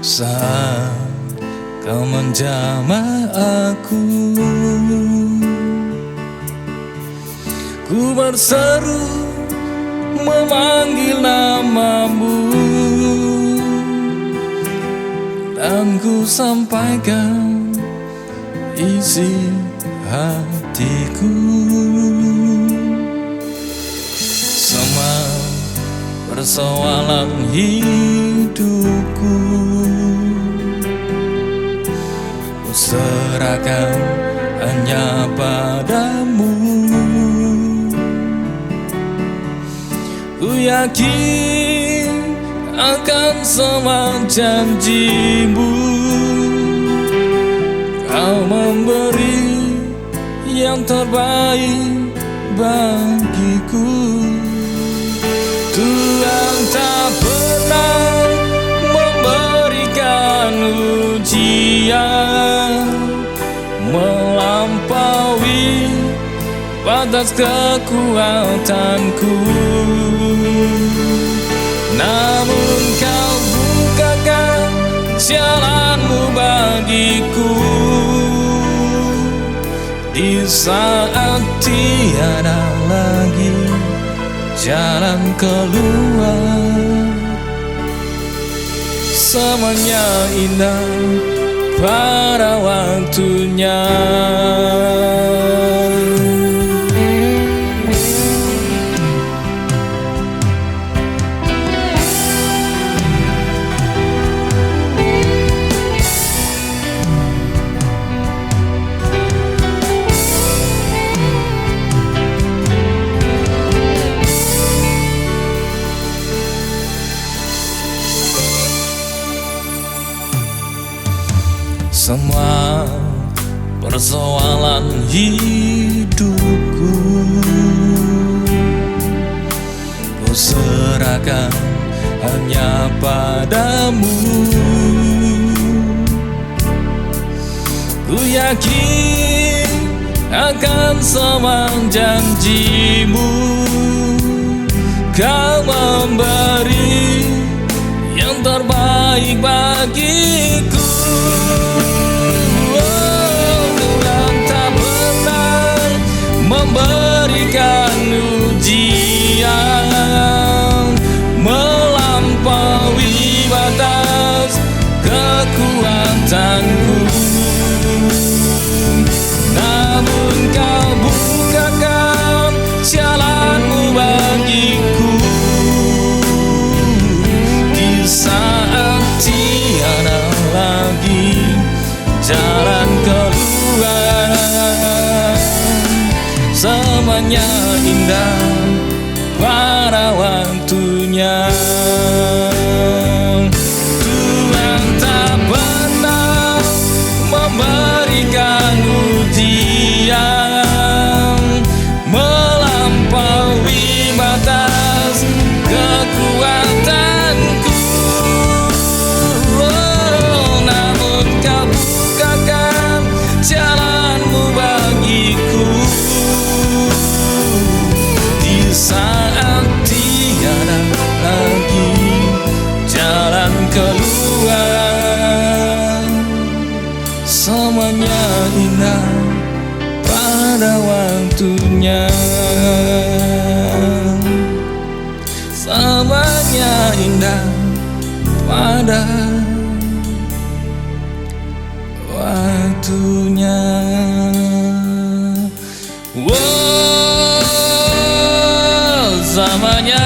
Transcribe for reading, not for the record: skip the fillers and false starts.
saat kau menjamah aku. Ku berseru memanggil namamu, dan ku sampaikan isi hatiku. Semua persoalan hidupku ku serahkan hanya padamu. Ku yakin akan semua janjimu, kau memberi yang terbaik bagiku. Tuhan tak pernah memberikan ujian melampaui batas kekuatanku. Namun kau bukakan jalanmu bagiku di saat tiada lagi jalan keluar. Semuanya indah pada waktunya. Semua persoalan hidupku ku serahkan hanya padamu. Ku yakin akan semua janjimu, kau memberi yang terbaik bagiku. Memberikan ujian melampaui batas kekuatanku. Namun kau bukakan jalanmu bagiku di saat tiada lagi jalan keluar. Semuanya indah pada waktunya. Tuhan tak pernah memberikan ujian melampaui batas kekuatanku. Namun kau bukakan jalanmu bagiku saat tiada lagi jalan keluar. Semuanya indah pada waktunya. Semuanya indah pada waktunya. Semuanya